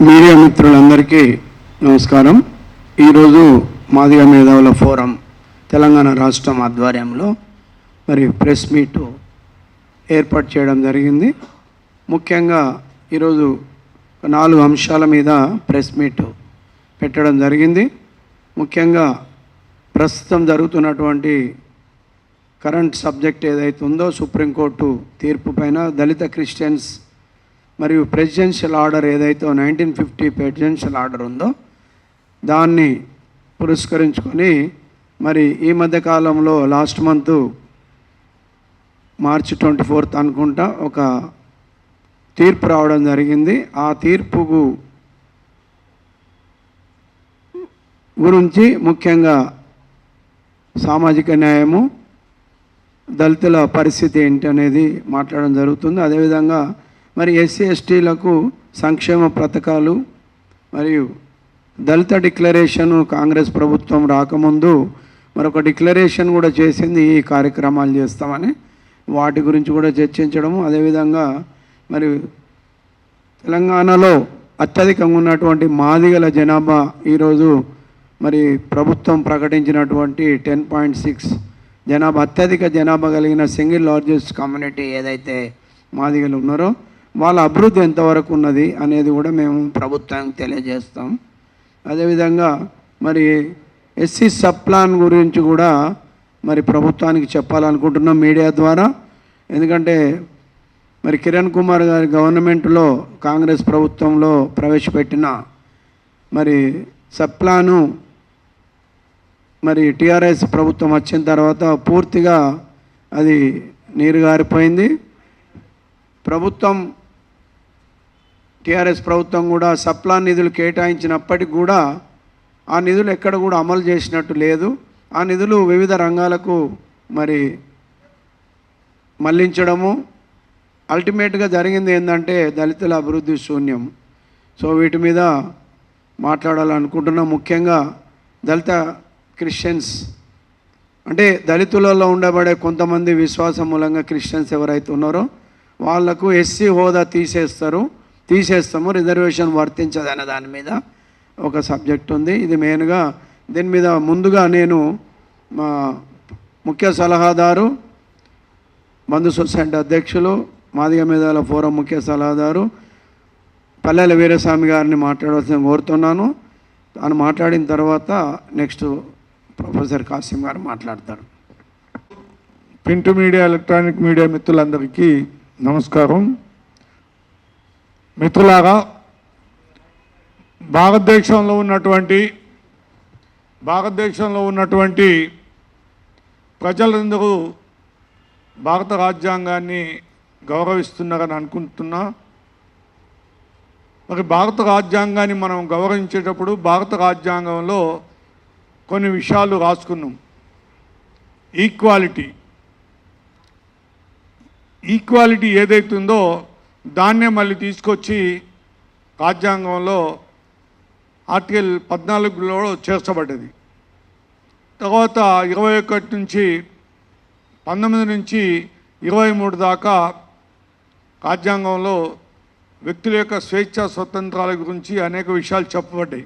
Media మిత్రులందరికీ నమస్కారం. ఈరోజు మాదిగ మేధావుల ఫోరం తెలంగాణ రాష్ట్రం ఆధ్వర్యంలో ప్రెస్ మీట్ ఏర్పాటు చేయడం జరిగింది. ముఖ్యంగా ఈరోజు 4 అంశాల మీద ప్రెస్ మీట్ పెట్టడం జరిగింది. ముఖ్యంగా ప్రస్తుతం జరుగుతున్నటువంటి కరెంట్ సబ్జెక్ట్ ఏదైతే ఉందో సుప్రీంకోర్టు తీర్పు పైన దళిత క్రిస్టియన్స్ మరియు ప్రెసిడెన్షియల్ ఆర్డర్ ఏదైతే 1950 ప్రెసిడెన్షియల్ ఆర్డర్ ఉందో దాన్ని పురస్కరించుకొని ఈ మధ్యకాలంలో లాస్ట్ మంత్ మార్చి 24 అనుకుంటా ఒక తీర్పు రావడం జరిగింది. ఆ తీర్పుకు గురించి ముఖ్యంగా సామాజిక న్యాయము, దళితుల పరిస్థితి ఏంటి అనేది మాట్లాడడం జరుగుతుంది. అదేవిధంగా ఎస్సీ ఎస్టీలకు సంక్షేమ పథకాలు మరియు దళిత డిక్లరేషన్ కాంగ్రెస్ ప్రభుత్వం రాకముందు మరొక డిక్లరేషన్ కూడా చేసింది. ఈ కార్యక్రమాలు చేస్తామని వాటి గురించి కూడా చర్చించడము, అదేవిధంగా తెలంగాణలో అత్యధికంగా ఉన్నటువంటి మాదిగల జనాభా ఈరోజు ప్రభుత్వం ప్రకటించినటువంటి 10.6 జనాభా అత్యధిక జనాభా కలిగిన సింగిల్ లార్జెస్ట్ కమ్యూనిటీ ఏదైతే మాదిగలు ఉన్నారో వాళ్ళ అభివృద్ధి ఎంతవరకు ఉన్నది అనేది కూడా మేము ప్రభుత్వానికి తెలియజేస్తాం. అదేవిధంగా ఎస్సీ సబ్ ప్లాన్ గురించి కూడా ప్రభుత్వానికి చెప్పాలనుకుంటున్నాం మీడియా ద్వారా. ఎందుకంటే కిరణ్ కుమార్ గారి గవర్నమెంట్లో కాంగ్రెస్ ప్రభుత్వంలో ప్రవేశపెట్టిన సబ్ ప్లాను టీఆర్ఎస్ ప్రభుత్వం వచ్చిన తర్వాత పూర్తిగా అది నీరుగారిపోయింది. టీఆర్ఎస్ ప్రభుత్వం కూడా సప్లాన్ నిధులు కేటాయించినప్పటికి కూడా ఆ నిధులు ఎక్కడ కూడా అమలు చేసినట్టు లేదు. ఆ నిధులు వివిధ రంగాలకు మళ్లించడము అల్టిమేట్గా జరిగింది ఏంటంటే దళితుల అభివృద్ధి శూన్యం. సో వీటి మీద మాట్లాడాలనుకుంటున్నాం. ముఖ్యంగా దళిత క్రిస్టియన్స్ అంటే దళితులలో ఉండబడే కొంతమంది విశ్వాసం మూలంగా క్రిస్టియన్స్ ఎవరైతే ఉన్నారో వాళ్లకు ఎస్సీ హోదా తీసేస్తాము, రిజర్వేషన్ వర్తించదనే దాని మీద ఒక సబ్జెక్ట్ ఉంది. ఇది మెయిన్గా దీని మీద ముందుగా నేను మా ముఖ్య సలహాదారు, బంధు సొసైటీ అధ్యక్షులు, మాదిగ మేధావుల ఫోరం ముఖ్య సలహాదారు పల్లెల వీరస్వామి గారిని మాట్లాడవలసిన కోరుతున్నాను. తాను మాట్లాడిన తర్వాత నెక్స్ట్ ప్రొఫెసర్ కాసిం గారు మాట్లాడతారు. ప్రింట్ మీడియా, ఎలక్ట్రానిక్ మీడియా మిత్రులందరికీ నమస్కారం. మిత్రులారా, భారతదేశంలో ఉన్నటువంటి ప్రజలందరూ భారత రాజ్యాంగాన్ని గౌరవిస్తున్నారని అనుకుంటున్నా. భారత రాజ్యాంగాన్ని మనం గౌరవించేటప్పుడు భారత రాజ్యాంగంలో కొన్ని విషయాలు రాసుకున్నాం. ఈక్వాలిటీ ఏదైతుందో దాన్నే మళ్ళీ తీసుకొచ్చి రాజ్యాంగంలో ఆర్టికల్ 14లో చేర్చబడ్డది. తర్వాత 21 నుంచి 19 నుంచి 23 దాకా రాజ్యాంగంలో వ్యక్తుల యొక్క స్వేచ్ఛ స్వతంత్రాల గురించి అనేక విషయాలు చెప్పబడ్డాయి.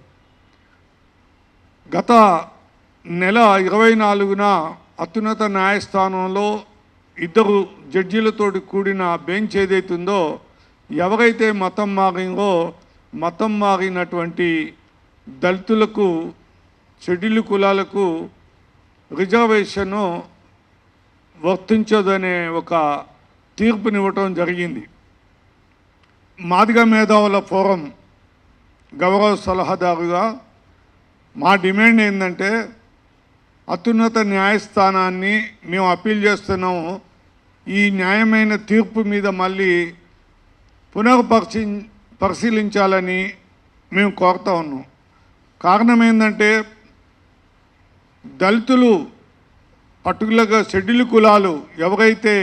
గత నెల 24న అత్యున్నత న్యాయస్థానంలో 2 జడ్జీలతోటి కూడిన బెంచ్ ఏదైతుందో ఎవరైతే మతం మారినటువంటి దళితులకు, షెడ్యూల్ కులాలకు రిజర్వేషను వర్తించదనే ఒక తీర్పునివ్వటం జరిగింది. మాదిగ మేధావుల ఫోరం గౌరవ సలహాదారుగా మా డిమాండ్ ఏంటంటే అత్యున్నత న్యాయస్థానాన్ని మేము అప్పీల్ చేస్తున్నాము. ఈ న్యాయమైన తీర్పు మీద మళ్ళీ పరిశీలించాలని మేము కోరుతా ఉన్నాం. కారణం ఏంటంటే దళితులు, పర్టికులర్గా షెడ్యూల్ కులాలు ఎవరైతే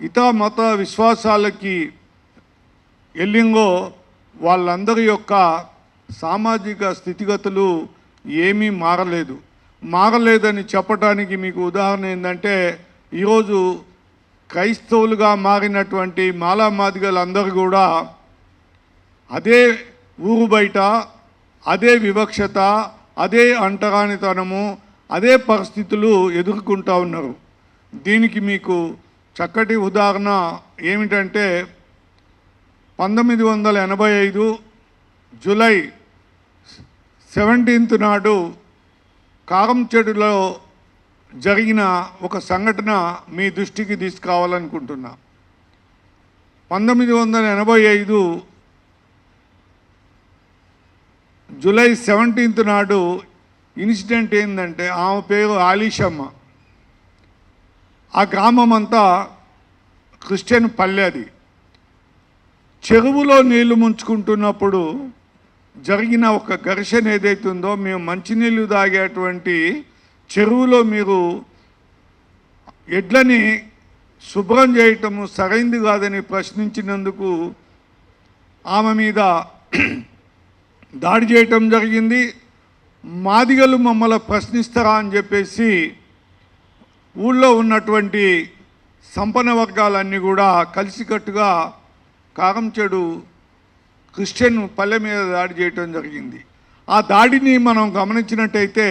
ఇతర మత విశ్వాసాలకి వెళ్ళిందో వాళ్ళందరి యొక్క సామాజిక స్థితిగతులు ఏమీ మారలేదని చెప్పడానికి మీకు ఉదాహరణ ఏంటంటే ఈరోజు క్రైస్తవులుగా మారినటువంటి మాలా మాదిగలందరూ కూడా అదే ఊరు బయట అదే వివక్షత, అదే అంటరానితనము, అదే పరిస్థితులు ఎదుర్కొంటూ ఉన్నారు. దీనికి మీకు చక్కటి ఉదాహరణ ఏమిటంటే 1985 జూలై 17 నాడు కారంచేడులో జరిగిన ఒక సంఘటన మీ దృష్టికి తీసుకురావాలనుకుంటున్నా. 1985 జూలై 17 నాడు ఇన్సిడెంట్ ఏంటంటే, ఆమె పేరు ఆలీషమ్మ. ఆ గ్రామం అంతా క్రిస్టియన్ పల్లె. అది చెరువులో నీళ్లు ముంచుకుంటున్నప్పుడు జరిగిన ఒక ఘర్షణ ఏదైతుందో, మేము మంచినీళ్ళు తాగేటువంటి చెరువులో మీరు ఎడ్లని శుభ్రం చేయటము సరైంది కాదని ప్రశ్నించినందుకు ఆమె మీద దాడి చేయటం జరిగింది. మాదిగలు మమ్మల్ని ప్రశ్నిస్తారా అని చెప్పేసి ఊళ్ళో ఉన్నటువంటి సంపన్న వర్గాలన్నీ కూడా కలిసికట్టుగా కారంచేడు క్రిస్టియన్ పల్లె మీద దాడి చేయటం జరిగింది. ఆ దాడిని మనం గమనించినట్టయితే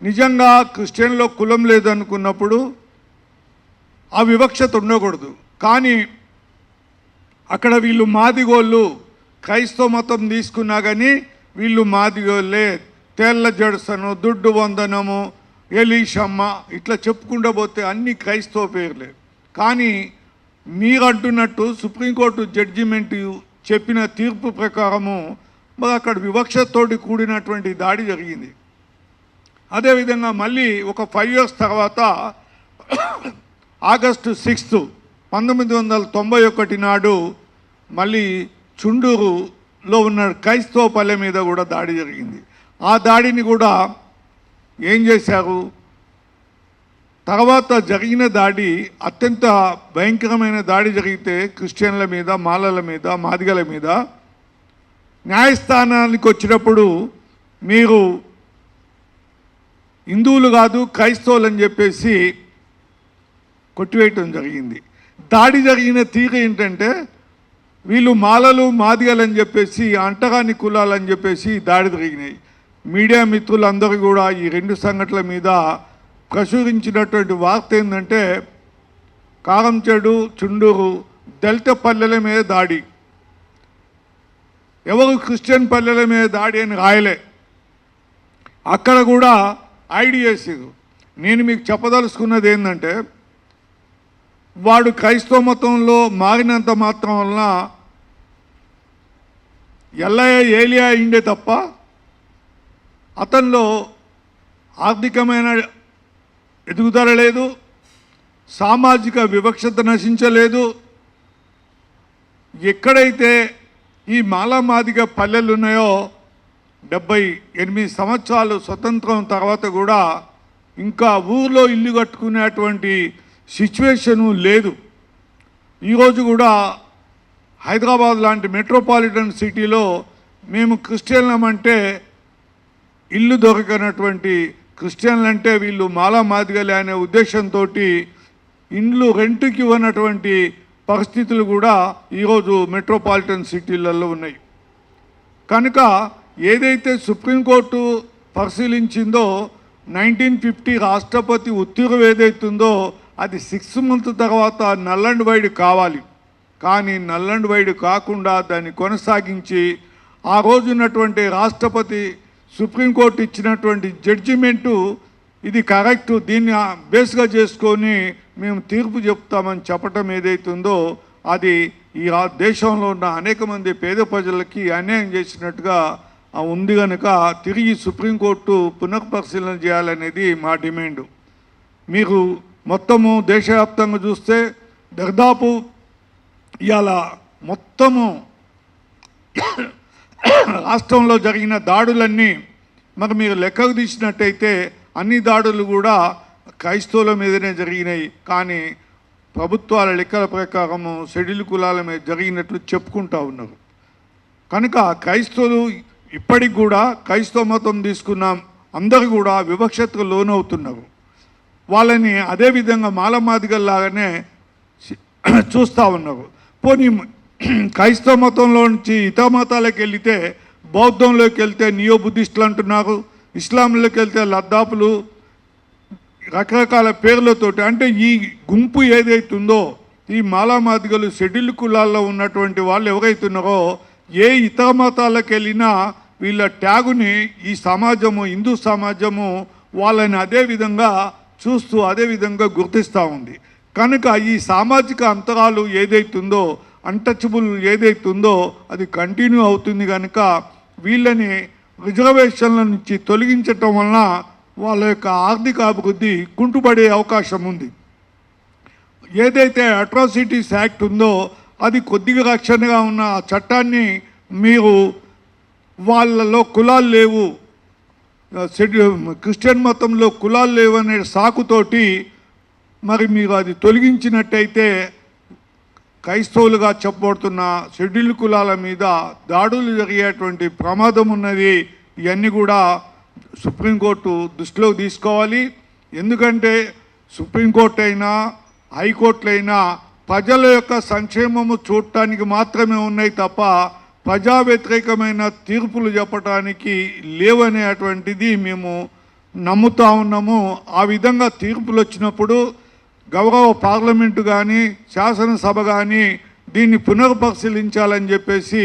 నిజంగా క్రిస్టియన్లో కులం లేదనుకున్నప్పుడు ఆ వివక్షత ఉండకూడదు. కానీ అక్కడ వీళ్ళు మాదిగోళ్ళు క్రైస్తవ మతం తీసుకున్నా కానీ వీళ్ళు మాదిగోళ్ళే, తేళ్ల జడసను, దుడ్డు వందనము, ఎలీషమ్మ ఇట్లా చెప్పుకుంటూ పోతే అన్ని క్రైస్తవ పేర్లే. కానీ మీరు అంటున్నట్టు సుప్రీంకోర్టు జడ్జిమెంట్ చెప్పిన తీర్పు ప్రకారము మరి అక్కడ వివక్షతోటి కూడినటువంటి దాడి జరిగింది. అదేవిధంగా మళ్ళీ ఒక 5 years తర్వాత ఆగస్టు 6, 1991 నాడు మళ్ళీ చుండూరులో ఉన్న క్రైస్తవ పల్లె మీద కూడా దాడి జరిగింది. ఆ దాడిని కూడా ఏం చేశారు, తర్వాత జరిగిన దాడి అత్యంత భయంకరమైన దాడి జరిగితే క్రిస్టియన్ల మీద, మాలల మీద, మాదిగల మీద న్యాయస్థానానికి వచ్చినప్పుడు మీరు హిందువులు కాదు క్రైస్తవులు అని చెప్పేసి కొట్టివేయటం జరిగింది. దాడి జరిగిన తీరు ఏంటంటే వీళ్ళు మాలలు, మాదిగలు అని చెప్పేసి, అంటరాని కులాలని చెప్పేసి దాడి జరిగినాయి. మీడియా మిత్రులందరూ కూడా ఈ 2 సంఘటనల మీద ప్రచురించినటువంటి వార్త ఏంటంటే కారంచేడు, చుండూరు దళిత పల్లెల మీద దాడి. ఎవరు క్రిస్టియన్ పల్లెల మీద దాడి అని రాయలే. అక్కడ కూడా ఐడి చేసారు. నేను మీకు చెప్పదలుచుకున్నది ఏంటంటే, వాడు క్రైస్తవ మతంలో మారినంత మాత్రం వలన ఎల్లయ్య ఏలియా అయిందే తప్ప అతనిలో ఆర్థికమైన ఎదుగుదల లేదు, సామాజిక వివక్షత నశించలేదు. ఎక్కడైతే ఈ మాలమాదిగ పల్లెలు ఉన్నాయో 78 సంవత్సరాలు స్వతంత్రం తర్వాత కూడా ఇంకా ఊర్లో ఇల్లు కట్టుకునేటువంటి సిచ్యువేషను లేదు. ఈరోజు కూడా హైదరాబాద్ లాంటి మెట్రోపాలిటన్ సిటీలో మేము క్రిస్టియన్లమంటే ఇల్లు దొరకనటువంటి, క్రిస్టియన్లు అంటే వీళ్ళు మాలమాదిగలే అనే ఉద్దేశంతో ఇండ్లు రెంట్కి ఇవ్వనటువంటి పరిస్థితులు కూడా ఈరోజు మెట్రోపాలిటన్ సిటీలలో ఉన్నాయి. కనుక ఏదైతే సుప్రీంకోర్టు పరిశీలించిందో 1950 రాష్ట్రపతి ఉత్తర్వు ఏదైతుందో అది 6 months తర్వాత నల్ అండ్ వైడ్ కావాలి. కానీ నల్ అండ్ వైడ్ కాకుండా దాన్ని కొనసాగించి ఆ రోజు ఉన్నటువంటి రాష్ట్రపతి సుప్రీంకోర్టు ఇచ్చినటువంటి జడ్జిమెంటు ఇది కరెక్టు, దీన్ని బేస్గా చేసుకొని మేము తీర్పు చెప్తామని చెప్పటం ఏదైతుందో అది ఈ దేశంలో ఉన్న అనేక మంది పేద ప్రజలకి అన్యాయం చేసినట్టుగా ఉంది. కనుక తిరిగి సుప్రీంకోర్టు పునఃపరిశీలన చేయాలనేది మా డిమాండు. మీకు మొత్తము దేశవ్యాప్తంగా చూస్తే దాదాపు ఇవాళ మొత్తము రాష్ట్రంలో జరిగిన దాడులన్నీ మరి మీరు లెక్కకు తీసినట్టయితే అన్ని దాడులు కూడా క్రైస్తవుల మీదనే జరిగినాయి. కానీ ప్రభుత్వాల లెక్కల ప్రకారము షెడ్యూల్ కులాల మీద జరిగినట్లు చెప్పుకుంటూ ఉన్నారు. కనుక క్రైస్తవులు ఇప్పటికి కూడా క్రైస్తవ మతం తీసుకున్నాం అందరూ కూడా వివక్షతకు లోనవుతున్నారు. వాళ్ళని అదేవిధంగా మాలమాదిగల్లాగానే చూస్తూ ఉన్నారు. పోనీ క్రైస్తవ మతంలో నుంచి ఇతర మతాలకు వెళితే బౌద్ధంలోకి వెళ్తే నియో బుద్ధిస్టులు అంటున్నారు, ఇస్లాంలోకి వెళ్తే లద్దాపులు, రకరకాల పేర్లతోటి. అంటే ఈ గుంపు ఏదైతుందో ఈ మాలామాదిగలు షెడ్యూల్ కులాల్లో ఉన్నటువంటి వాళ్ళు ఎవరైతున్నారో ఏ ఇతర మతాలకు వెళ్ళినా వీళ్ళ ట్యాగుని ఈ సమాజము, హిందూ సమాజము వాళ్ళని అదే విధంగా చూస్తూ అదే విధంగా గుర్తిస్తూ ఉంది. కనుక ఈ సామాజిక అంతరాలు ఏదైతుందో, అన్టచబుల్ ఏదైతుందో అది కంటిన్యూ అవుతుంది. కనుక వీళ్ళని రిజర్వేషన్ల నుంచి తొలగించటం వలన వాళ్ళ యొక్క ఆర్థిక అభివృద్ధి కుంటుపడే అవకాశం ఉంది. ఏదైతే అట్రాసిటీస్ యాక్ట్ ఉందో అది కొద్దిగా రక్షణగా ఉన్న ఆ చట్టాన్ని మీరు వాళ్ళలో కులాలు లేవు, క్రిస్టియన్ మతంలో కులాలు లేవు అనే సాకుతోటి మరి మీరు అది తొలగించినట్టయితే క్రైస్తవులుగా చెప్పబడుతున్న షెడ్యూల్ కులాల మీద దాడులు జరిగేటువంటి ప్రమాదం ఉన్నది. ఇవన్నీ కూడా సుప్రీంకోర్టు దృష్టిలో తీసుకోవాలి. ఎందుకంటే సుప్రీంకోర్టు అయినా హైకోర్టులైనా ప్రజల యొక్క సంక్షేమము చూడటానికి మాత్రమే ఉన్నాయి తప్ప ప్రజా వ్యతిరేకమైన తీర్పులు చెప్పడానికి లేవనేటువంటిది మేము నమ్ముతా ఉన్నాము. ఆ విధంగా తీర్పులు వచ్చినప్పుడు గౌరవ పార్లమెంటు కానీ శాసనసభ కానీ దీన్ని పునర్పరిశీలించాలని చెప్పేసి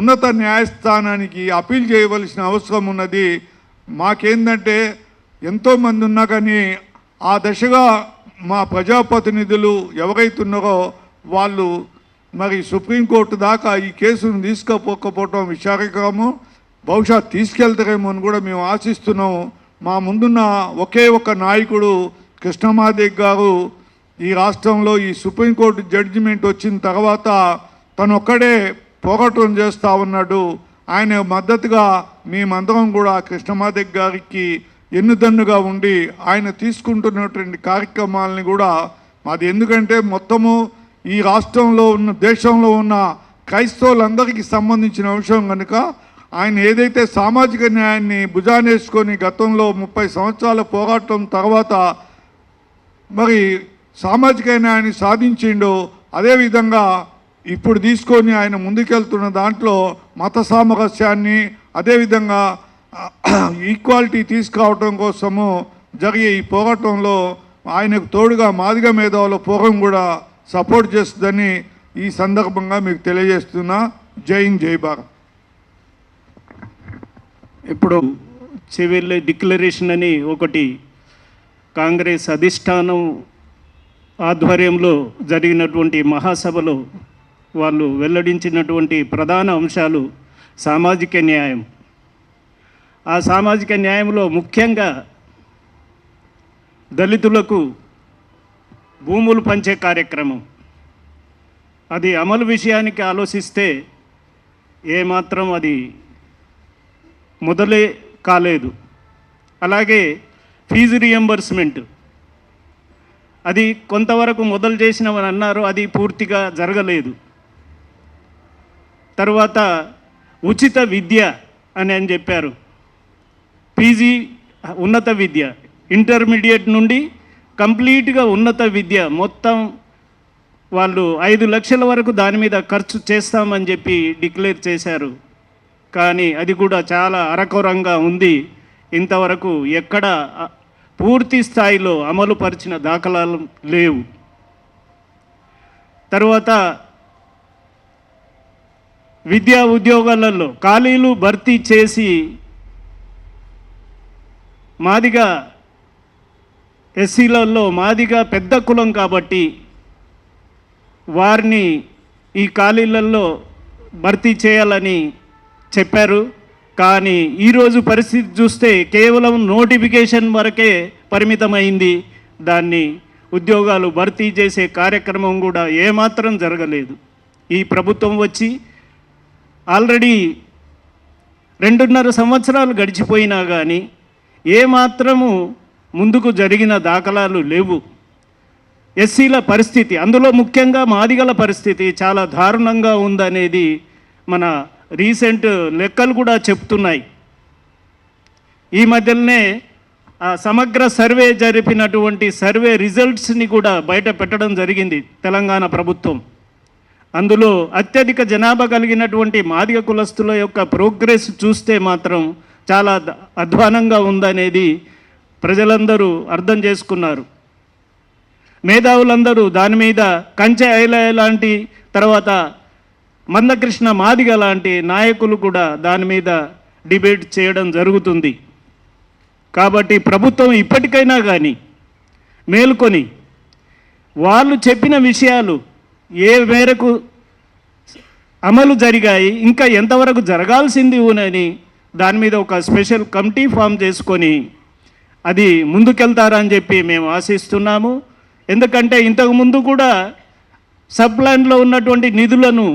ఉన్నత న్యాయస్థానానికి అప్పీల్ చేయవలసిన అవసరం ఉన్నది. మాకేందంటే ఎంతోమంది ఉన్నా కానీ ఆ దశగా మా ప్రజాప్రతినిధులు ఎవరైతున్నారో వాళ్ళు మరి సుప్రీంకోర్టు దాకా ఈ కేసును తీసుకుపోకపోవటం విచారకరము. బహుశా తీసుకెళ్తారేమో అని కూడా మేము ఆశిస్తున్నాము. మా ముందున్న ఒకే ఒక నాయకుడు కృష్ణమాదేవ్ గారు ఈ రాష్ట్రంలో ఈ సుప్రీంకోర్టు జడ్జిమెంట్ వచ్చిన తర్వాత తనొక్కడే పోరాటం చేస్తూ ఉన్నాడు. ఆయన మద్దతుగా మేమందరం కూడా కృష్ణమాదేవ్ గారికి ఎన్నుదన్నుగా ఉండి ఆయన తీసుకుంటున్నటువంటి కార్యక్రమాలని కూడా మాది, ఎందుకంటే మొత్తము ఈ రాష్ట్రంలో ఉన్న దేశంలో ఉన్న క్రైస్తవులందరికీ సంబంధించిన అంశం కనుక ఆయన ఏదైతే సామాజిక న్యాయాన్ని భుజానేసుకొని గతంలో 30 సంవత్సరాల పోరాటం తర్వాత మరి సామాజిక న్యాయాన్ని సాధించిండో అదేవిధంగా ఇప్పుడు తీసుకొని ఆయన ముందుకెళ్తున్న దాంట్లో మత సామరస్యాన్ని అదేవిధంగా ఈక్వాలిటీ తీసుకురావటం కోసము జరిగే ఈ పోరాటంలో ఆయనకు తోడుగా మాదిగ మేధావుల ఫోరం కూడా సపోర్ట్ చేస్తుందని ఈ సందర్భంగా మీకు తెలియజేస్తున్నా. జై హింద్, జై భారత్. ఇప్పుడు సివిల్ డిక్లరేషన్ అని ఒకటి కాంగ్రెస్ అధిష్టానం ఆధ్వర్యంలో జరిగినటువంటి మహాసభలో వాళ్ళు వెల్లడించినటువంటి ప్రధాన అంశాలు సామాజిక న్యాయం. ఆ సామాజిక న్యాయంలో ముఖ్యంగా దళితులకు భూములు పంచే కార్యక్రమం, అది అమలు విషయానికి ఆలోచిస్తే ఏమాత్రం అది మొదలే కాలేదు. అలాగే ఫీజు రియంబర్స్మెంట్ అది కొంతవరకు మొదలు చేసినవని అన్నారు, అది పూర్తిగా జరగలేదు. తర్వాత ఉచిత విద్య అని చెప్పారు. పీజీ ఉన్నత విద్య, ఇంటర్మీడియట్ నుండి కంప్లీట్గా ఉన్నత విద్య మొత్తం వాళ్ళు 5 లక్షల వరకు దాని మీద ఖర్చు చేస్తామని చెప్పి డిక్లేర్ చేశారు. కానీ అది కూడా చాలా అరకొరంగా ఉంది. ఇంతవరకు ఎక్కడ పూర్తి స్థాయిలో అమలు పరిచిన దాఖలాలు లేవు. తర్వాత విద్యా ఉద్యోగాలలో ఖాళీలు భర్తీ చేసి మాదిగా ఎస్సీలలో మాదిగా పెద్ద కులం కాబట్టి వారిని ఈ ఖాళీలలో భర్తీ చేయాలని చెప్పారు. కానీ ఈరోజు పరిస్థితి చూస్తే కేవలం నోటిఫికేషన్ వరకే పరిమితమైంది. దాన్ని ఉద్యోగాలు భర్తీ చేసే కార్యక్రమం కూడా ఏమాత్రం జరగలేదు. ఈ ప్రభుత్వం వచ్చి ఆల్రెడీ 2.5 సంవత్సరాలు గడిచిపోయినా కానీ ఏమాత్రము ముందుకు జరిగిన దాఖలాలు లేవు. ఎస్సీల పరిస్థితి, అందులో ముఖ్యంగా మాదిగల పరిస్థితి చాలా దారుణంగా ఉందనేది మన రీసెంట్ లెక్కలు కూడా చెప్తున్నాయి. ఈ మధ్యలోనే సమగ్ర సర్వే జరిపినటువంటి సర్వే రిజల్ట్స్ని కూడా బయట పెట్టడం జరిగింది తెలంగాణ ప్రభుత్వం. అందులో అత్యధిక జనాభా కలిగినటువంటి మాదిగ కులస్తుల యొక్క ప్రోగ్రెస్ చూస్తే మాత్రం చాలా అధ్వానంగా ఉందనేది ప్రజలందరూ అర్థం చేసుకున్నారు. మేధావులందరూ దాని మీద కంచె ఐలయ్య లాంటి, తర్వాత మందకృష్ణ మాదిగ లాంటి నాయకులు కూడా దాని మీద డిబేట్ చేయడం జరుగుతుంది. కాబట్టి ప్రభుత్వం ఇప్పటికైనా కానీ మేలుకొని వాళ్ళు చెప్పిన విషయాలు ఏ మేరకు అమలు జరిగాయి, ఇంకా ఎంతవరకు జరగాల్సింది అని దాని మీద ఒక స్పెషల్ కమిటీ ఫామ్ చేసుకొని అది ముందుకెళ్తారని చెప్పి మేము ఆశిస్తున్నాము. ఎందుకంటే ఇంతకుముందు కూడా సబ్ ప్లాన్లో ఉన్నటువంటి నిధులను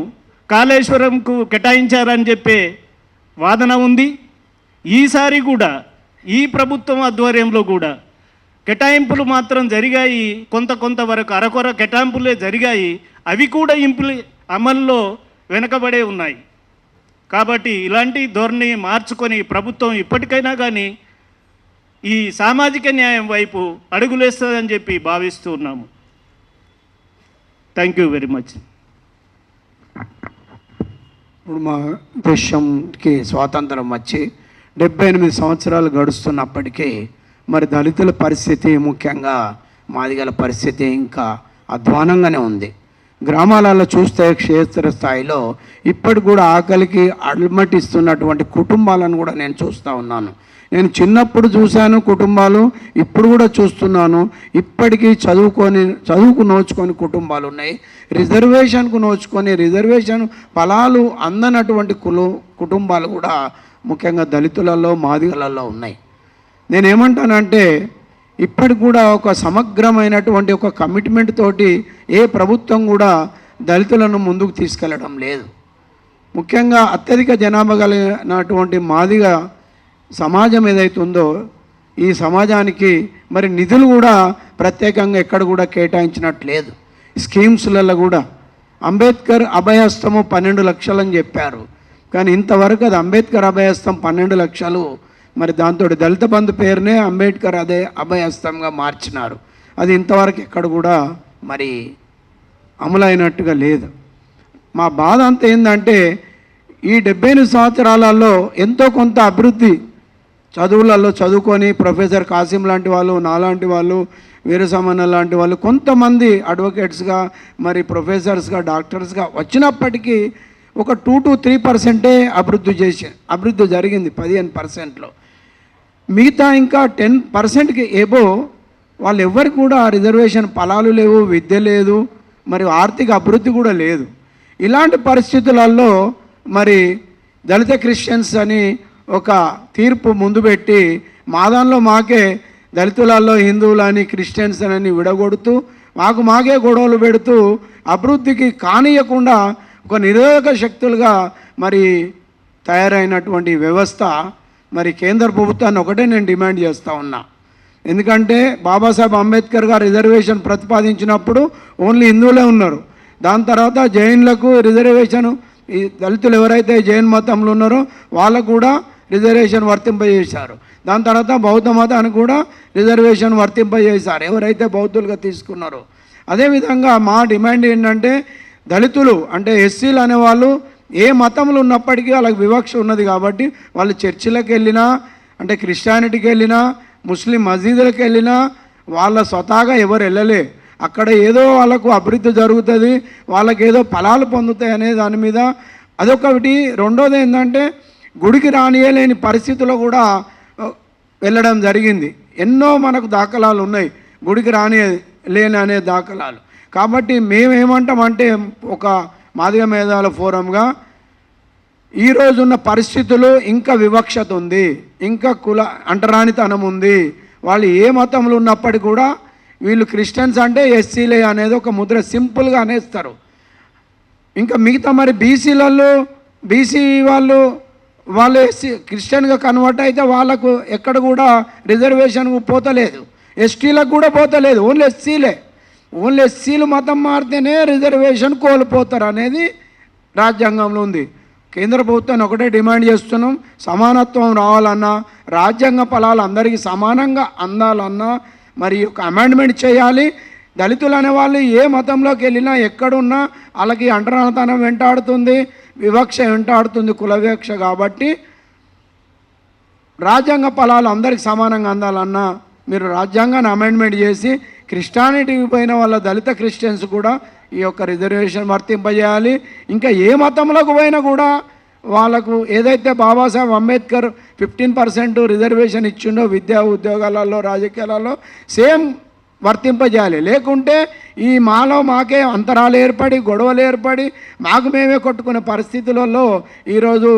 కాళేశ్వరంకు కేటాయించారని చెప్పే వాదన ఉంది. ఈసారి కూడా ఈ ప్రభుత్వం ఆధ్వర్యంలో కూడా కేటాయింపులు మాత్రం జరిగాయి, కొంత వరకు అరకొర కేటాయింపులే జరిగాయి, అవి కూడా అమల్లో వెనకబడే ఉన్నాయి. కాబట్టి ఇలాంటి ధోరణి మార్చుకొని ప్రభుత్వం ఇప్పటికైనా కానీ ఈ సామాజిక న్యాయం వైపు అడుగులేస్తుందని చెప్పి భావిస్తూ ఉన్నాము. Thank you very much. ఇప్పుడు మా దేశంకి స్వాతంత్రం వచ్చి 78 సంవత్సరాలు గడుస్తున్నప్పటికీ మరి దళితుల పరిస్థితి, ముఖ్యంగా మాదిగల పరిస్థితి ఇంకా అధ్వానంగానే ఉంది. గ్రామాలలో చూస్తే క్షేత్ర స్థాయిలో ఇప్పటి కూడా ఆకలికి అలమటిస్తున్నటువంటి కుటుంబాలను కూడా నేను చూస్తూ ఉన్నాను. నేను చిన్నప్పుడు చూశాను కుటుంబాలు, ఇప్పుడు కూడా చూస్తున్నాను. ఇప్పటికీ చదువుకు నోచుకొని కుటుంబాలు ఉన్నాయి, రిజర్వేషన్కు నోచుకొని రిజర్వేషన్ ఫలాలు అందనటువంటి కుటుంబాలు కూడా ముఖ్యంగా దళితులలో మాదిగలలో ఉన్నాయి. నేనేమంటానంటే ఇప్పటికి కూడా ఒక సమగ్రమైనటువంటి ఒక కమిట్మెంట్ తోటి ఏ ప్రభుత్వం కూడా దళితులను ముందుకు తీసుకెళ్ళడం లేదు. ముఖ్యంగా అత్యధిక జనాభా కలిగినటువంటి మాదిగ సమాజం ఏదైతే ఉందో ఈ సమాజానికి మరి నిధులు కూడా ప్రత్యేకంగా ఎక్కడ కూడా కేటాయించినట్లేదు. స్కీమ్స్లలో కూడా అంబేద్కర్ అభయహస్తము 12 లక్షలు అని చెప్పారు, కానీ ఇంతవరకు అది అంబేద్కర్ అభయహస్తం 12 లక్షలు, మరి దాంతో దళిత బంధు పేరునే అంబేద్కర్ అదే అభయహస్తంగా మార్చినారు. అది ఇంతవరకు ఎక్కడ కూడా మరి అమలైనట్టుగా లేదు. మా బాధ అంతా ఏంటంటే ఈ 78 సంవత్సరాలలో ఎంతో కొంత అభివృద్ధి చదువులలో చదువుకొని ప్రొఫెసర్ కాసిం లాంటి వాళ్ళు, నాలాంటి వాళ్ళు, వీరసమన్న లాంటి వాళ్ళు కొంతమంది అడ్వకేట్స్గా మరి ప్రొఫెసర్స్గా డాక్టర్స్గా వచ్చినప్పటికీ ఒక 2 to 3% అభివృద్ధి జరిగింది 15%లో. మిగతా ఇంకా 10%కి ఏబో వాళ్ళు ఎవరికి కూడా రిజర్వేషన్ ఫలాలు లేవు, విద్య లేదు, మరి ఆర్థిక అభివృద్ధి కూడా లేదు. ఇలాంటి పరిస్థితులలో మరి దళిత క్రిస్టియన్స్ అని ఒక తీర్పు ముందు పెట్టి దానిలో మాకే దళితులలో హిందువులని క్రిస్టియన్స్ అని విడగొడుతూ మాకే గొడవలు పెడుతూ అభివృద్ధికి కానియకుండా ఒక నిరోధక శక్తులుగా మరి తయారైనటువంటి వ్యవస్థ మరి కేంద్ర ప్రభుత్వాన్ని ఒకటే నేను డిమాండ్ చేస్తూ ఉన్నా. ఎందుకంటే బాబాసాహెబ్ అంబేద్కర్ గారు రిజర్వేషన్ ప్రతిపాదించినప్పుడు ఓన్లీ హిందువులే ఉన్నారు. దాని తర్వాత జైన్లకు రిజర్వేషన్, ఈ దళితులు ఎవరైతే జైన్ మతంలో ఉన్నారో వాళ్ళకు కూడా రిజర్వేషన్ వర్తింపజేశారు. దాని తర్వాత బౌద్ధ మతానికి కూడా రిజర్వేషన్ వర్తింపజేశారు ఎవరైతే బౌద్ధులుగా తీసుకున్నారో. అదేవిధంగా మా డిమాండ్ ఏంటంటే దళితులు అంటే ఎస్సీలు అనేవాళ్ళు ఏ మతంలో ఉన్నప్పటికీ వాళ్ళకి వివక్ష ఉన్నది కాబట్టి వాళ్ళు చర్చిలకు వెళ్ళినా, అంటే క్రిస్టియానిటీకి వెళ్ళినా, ముస్లిం మసీదులకు వెళ్ళినా వాళ్ళ స్వతహాగా ఎవరు వెళ్ళలే. అక్కడ ఏదో వాళ్ళకు అభివృద్ధి జరుగుతుంది, వాళ్ళకి ఏదో ఫలాలు పొందుతాయి అనే దాని మీద అదొకటి. రెండోది ఏంటంటే గుడికి రానియలేని పరిస్థితుల్లో కూడా వెళ్ళడం జరిగింది. ఎన్నో మనకు దాఖలాలు ఉన్నాయి గుడికి రానియలేని అనే దాఖలాలు. కాబట్టి మేమేమంటామంటే ఒక మాదిగ మేధావుల ఫోరంగా ఈరోజున్న పరిస్థితులు ఇంకా వివక్షత ఉంది, ఇంకా అంటరానితనం ఉంది. వాళ్ళు ఏ మతంలో ఉన్నప్పటికీ కూడా వీళ్ళు క్రిస్టియన్స్ అంటే ఎస్సీలే అనేది ఒక ముద్ర సింపుల్గా అనేస్తారు. ఇంకా మిగతా మరి బీసీ వాళ్ళు ఎస్సీ క్రిస్టియన్గా కన్వర్ట్ అయితే వాళ్ళకు ఎక్కడ కూడా రిజర్వేషన్కు పోతలేదు, ఎస్టీలకు కూడా పోతలేదు, ఓన్లీ ఎస్సీలు మతం మారితేనే రిజర్వేషన్ కోల్పోతారు అనేది రాజ్యాంగంలో ఉంది. కేంద్ర ప్రభుత్వాన్ని ఒకటే డిమాండ్ చేస్తున్నాం, సమానత్వం రావాలన్నా, రాజ్యాంగ ఫలాలు అందరికీ సమానంగా అందాలన్నా మరి ఒక అమెండ్మెంట్ చేయాలి. దళితులు అనేవాళ్ళు ఏ మతంలోకి వెళ్ళినా ఎక్కడున్నా వాళ్ళకి అంటరానితనం వెంటాడుతుంది, వివక్ష వెంటాడుతుంది, కుల వివక్ష. కాబట్టి రాజ్యాంగ ఫలాలు అందరికి సమానంగా అందాలన్నా మీరు రాజ్యాంగాన్ని అమెండ్మెంట్ చేసి క్రిస్టియానిటీకి పోయిన వాళ్ళ దళిత క్రిస్టియన్స్ కూడా ఈ యొక్క రిజర్వేషన్ వర్తింపజేయాలి. ఇంకా ఏ మతంలోకి పోయినా కూడా వాళ్ళకు ఏదైతే బాబాసాహెబ్ అంబేద్కర్ 15% రిజర్వేషన్ ఇచ్చిండో విద్యా ఉద్యోగాలలో రాజకీయాలలో సేమ్ వర్తింపజేయాలి. లేకుంటే ఈ మాలో మాకే అంతరాలు ఏర్పడి గొడవలు ఏర్పడి మాకు మేమే కొట్టుకునే పరిస్థితులలో ఈరోజు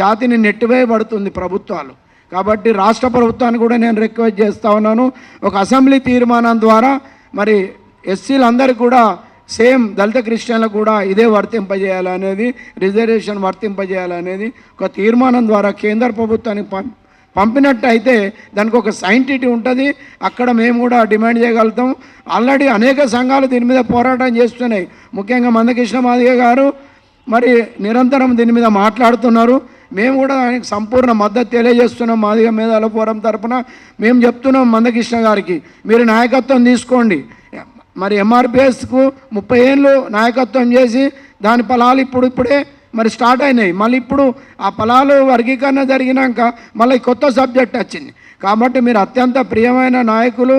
జాతిని నెట్టివేయబడుతుంది ప్రభుత్వాలు. కాబట్టి రాష్ట్ర ప్రభుత్వాన్ని కూడా నేను రిక్వెస్ట్ చేస్తూ ఉన్నాను, ఒక అసెంబ్లీ తీర్మానం ద్వారా మరి ఎస్సీలందరికీ కూడా సేమ్ దళిత క్రిస్టియన్లకు కూడా ఇదే వర్తింపజేయాలనేది, రిజర్వేషన్ వర్తింపజేయాలనేది ఒక తీర్మానం ద్వారా కేంద్ర ప్రభుత్వానికి పంపినట్టయితే దానికి ఒక సైంటిటీ ఉంటుంది. అక్కడ మేము కూడా డిమాండ్ చేయగలుగుతాం. ఆల్రెడీ అనేక సంఘాలు దీని మీద పోరాటం చేస్తున్నాయి. ముఖ్యంగా మందకృష్ణ మాదిగ గారు మరి నిరంతరం దీని మీద మాట్లాడుతున్నారు. మేము కూడా దానికి సంపూర్ణ మద్దతు తెలియజేస్తున్నాం. మాదిగ మేధావుల ఫోరం తరఫున మేము చెప్తున్నాం మందకృష్ణ గారికి, మీరు నాయకత్వం తీసుకోండి. మరి ఎంఆర్పిఎస్కు 30 ఏళ్ళు నాయకత్వం చేసి దాని ఫలాలు ఇప్పుడే మరి స్టార్ట్ అయినాయి. మళ్ళీ ఇప్పుడు ఆ ఫలాలు వర్గీకరణ జరిగినాక మళ్ళీ కొత్త సబ్జెక్ట్ వచ్చింది. కాబట్టి మీరు అత్యంత ప్రియమైన నాయకులు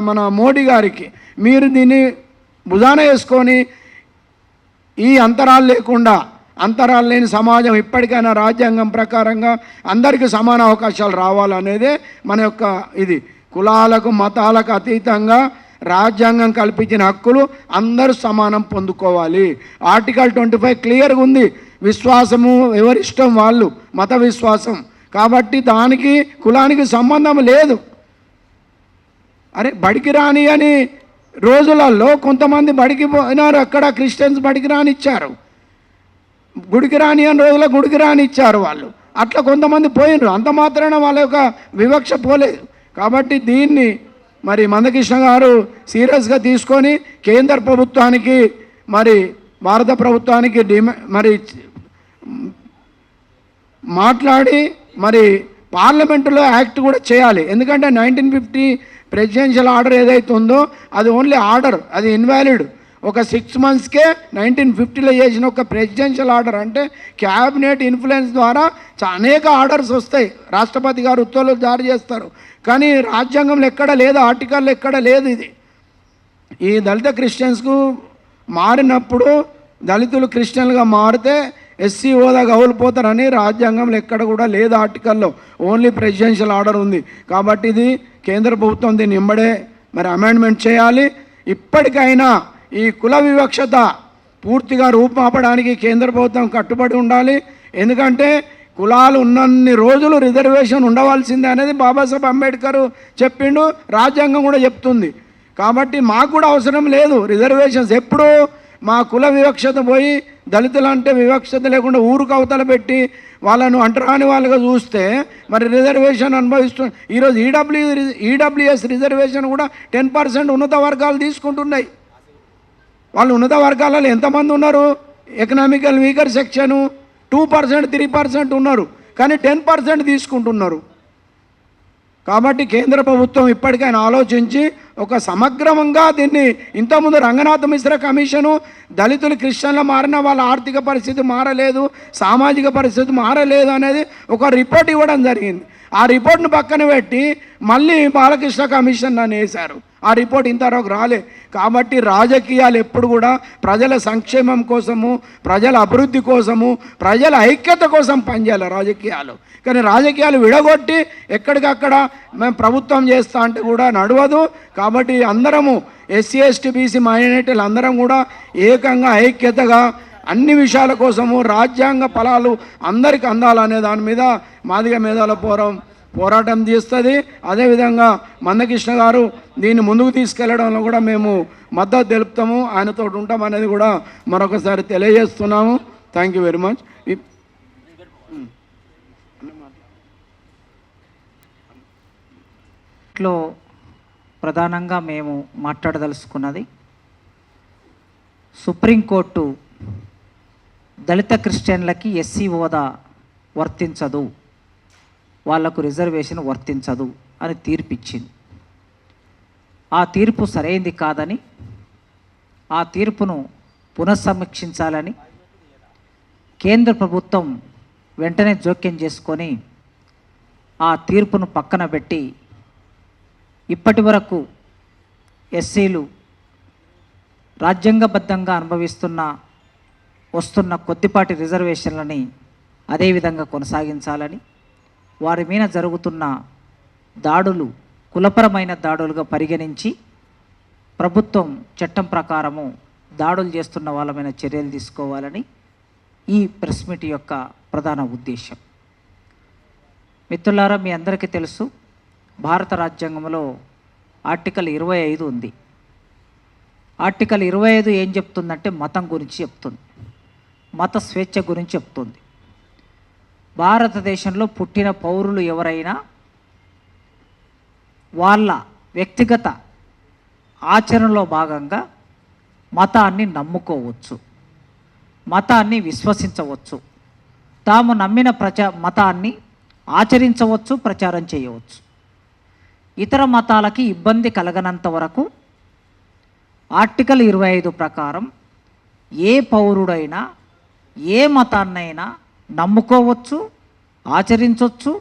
మన మోడీ గారికి మీరు దీన్ని భుజాన వేసుకొని ఈ అంతరాలు లేకుండా, అంతరాలు లేని సమాజం ఇప్పటికైనా రాజ్యాంగం ప్రకారంగా అందరికీ సమాన అవకాశాలు రావాలనేదే మన యొక్క ఇది. కులాలకు మతాలకు అతీతంగా రాజ్యాంగం కల్పించిన హక్కులు అందరూ సమానం పొందుకోవాలి. ఆర్టికల్ 25 క్లియర్గా ఉంది. విశ్వాసము ఎవరిష్టం వాళ్ళు, మత విశ్వాసం. కాబట్టి దానికి కులానికి సంబంధం లేదు. అరే బడికి రాని అని రోజులలో కొంతమంది బడికి పోయినారు, అక్కడ క్రిస్టియన్స్ బడికి రానిచ్చారు. గుడికి రాని అని రోజుల్లో గుడికి రానిచ్చారు వాళ్ళు. అట్లా కొంతమంది పోయినారు, అంత మాత్రాన వాళ్ళ యొక్క వివక్ష పోలేదు. కాబట్టి దీన్ని మరి మందకృష్ణ గారు సీరియస్గా తీసుకొని కేంద్ర ప్రభుత్వానికి మరి భారత ప్రభుత్వానికి మరి మాట్లాడి మరి పార్లమెంటులో యాక్ట్ కూడా చేయాలి. ఎందుకంటే 1950 ప్రెసిడెన్షియల్ ఆర్డర్ ఏదైతే ఉందో అది ఓన్లీ ఆర్డర్, అది ఇన్వాలిడ్. ఒక 6 మంత్స్కే 1950లో చేసిన ఒక ప్రెసిడెన్షియల్ ఆర్డర్ అంటే క్యాబినెట్ ఇన్ఫ్లుయెన్స్ ద్వారా అనేక ఆర్డర్స్ వస్తాయి, రాష్ట్రపతి గారు ఉత్తర్వులు జారీ చేస్తారు. కానీ రాజ్యాంగంలో ఎక్కడ లేదు, ఆర్టికల్లో ఎక్కడ లేదు ఇది. ఈ దళిత క్రిస్టియన్స్కు మారినప్పుడు దళితులు క్రిస్టియన్లుగా మారితే ఎస్సీ హోదా గౌలిపోతారని రాజ్యాంగంలో ఎక్కడ కూడా లేదు ఆర్టికల్లో, ఓన్లీ ప్రెసిడెన్షియల్ ఆర్డర్ ఉంది. కాబట్టి ఇది కేంద్ర ప్రభుత్వం దీన్ని వెంబడే మరి అమెండ్మెంట్ చేయాలి. ఇప్పటికైనా ఈ కుల వివక్షత పూర్తిగా రూపుమాపడానికి కేంద్ర ప్రభుత్వం కట్టుబడి ఉండాలి. ఎందుకంటే కులాలు ఉన్నన్ని రోజులు రిజర్వేషన్ ఉండవలసిందే అనేది బాబాసాహెబ్ అంబేద్కర్ చెప్పిండు, రాజ్యాంగం కూడా చెప్తుంది. కాబట్టి మాకు కూడా అవసరం లేదు రిజర్వేషన్స్. ఎప్పుడు మా కుల వివక్షత పోయి దళితులు అంటే వివక్షత లేకుండా ఊరుకు అవతల పెట్టి వాళ్ళను అంటరాని వాళ్ళగా చూస్తే మరి రిజర్వేషన్ అనుభవిస్తుంది. ఈరోజు ఈడబ్ల్యూఎస్ రిజర్వేషన్ కూడా 10% ఉన్నత వర్గాలు తీసుకుంటున్నాయి. వాళ్ళు ఉన్నత వర్గాలలో ఎంతమంది ఉన్నారు? ఎకనామికల్ వీకర్ సెక్షను 2%, 3% ఉన్నారు, కానీ 10% తీసుకుంటున్నారు. కాబట్టి కేంద్ర ప్రభుత్వం ఇప్పటికైనా ఆలోచించి ఒక సమగ్రంగా దీన్ని, ఇంతకుముందు రంగనాథ్ మిశ్రా కమిషను దళితులు క్రిస్టియన్లు మారిన వాళ్ళ ఆర్థిక పరిస్థితి మారలేదు, సామాజిక పరిస్థితి మారలేదు అనేది ఒక రిపోర్ట్ ఇవ్వడం జరిగింది. ఆ రిపోర్ట్ను పక్కన పెట్టి మళ్ళీ బాలకృష్ణ కమిషన్ అని వేశారు. ఆ రిపోర్ట్ ఇంతవరకు రాలే. కాబట్టి రాజకీయాలు ఎప్పుడు కూడా ప్రజల సంక్షేమం కోసము, ప్రజల అభివృద్ధి కోసము, ప్రజల ఐక్యత కోసం పనిచేయాలి రాజకీయాలు. కానీ రాజకీయాలు విడగొట్టి ఎక్కడికక్కడ మేము ప్రభుత్వం చేస్తా అంటే కూడా నడవదు. కాబట్టి అందరము ఎస్సీ ఎస్టీ బీసీ మైనారిటీలు అందరం కూడా ఏకంగా ఐక్యతగా అన్ని విషయాల కోసము రాజ్యాంగ ఫలాలు అందరికీ అందాలనే దాని మీద మాదిగ మేధావుల ఫోరం పోరాటం చేస్తుంది. అదేవిధంగా మందకృష్ణ గారు దీన్ని ముందుకు తీసుకెళ్లడంలో కూడా మేము మద్దతు తెలుపుతాము, ఆయనతో ఉంటాం అనేది కూడా మరొకసారి తెలియజేస్తున్నాము. Thank you very much. ఇట్లో ప్రధానంగా మేము మాట్లాడదలుచుకున్నది, సుప్రీంకోర్టు దళిత క్రిస్టియన్లకి ఎస్సీ హోదా వర్తించదు, వాళ్లకు రిజర్వేషన్ వర్తించదు అని తీర్పిచ్చింది. ఆ తీర్పు సరైంది కాదని, ఆ తీర్పును పునఃసమీక్షించాలని కేంద్ర ప్రభుత్వం వెంటనే జోక్యం చేసుకొని ఆ తీర్పును పక్కన పెట్టి ఇప్పటి వరకు ఎస్సీలు రాజ్యాంగబద్ధంగా వస్తున్న కొద్దిపాటి రిజర్వేషన్లని అదేవిధంగా కొనసాగించాలని, వారి మీద జరుగుతున్న దాడులు కులపరమైన దాడులుగా పరిగణించి ప్రభుత్వం చట్టం ప్రకారము దాడులు చేస్తున్న వాళ్ళ మీద చర్యలు తీసుకోవాలని ఈ ప్రెస్ మీట్ యొక్క ప్రధాన ఉద్దేశం. మిత్రులారా, మీ అందరికీ తెలుసు, భారత రాజ్యాంగంలో ఆర్టికల్ 25 ఉంది. ఆర్టికల్ 25 ఏం చెప్తుందంటే మతం గురించి చెప్తుంది, మత స్వేచ్ఛ గురించి చెప్తుంది. భారతదేశంలో పుట్టిన పౌరులు ఎవరైనా వాళ్ళ వ్యక్తిగత ఆచరణలో భాగంగా మతాన్ని నమ్ముకోవచ్చు, మతాన్ని విశ్వసించవచ్చు, తాము నమ్మిన మతాన్ని ఆచరించవచ్చు, ప్రచారం చేయవచ్చు. ఇతర మతాలకి ఇబ్బంది కలగనంత వరకు ఆర్టికల్ 25 ప్రకారం ఏ పౌరుడైనా ఏ మతాన్నైనా నమ్ముకోవచ్చు, ఆచరించవచ్చు,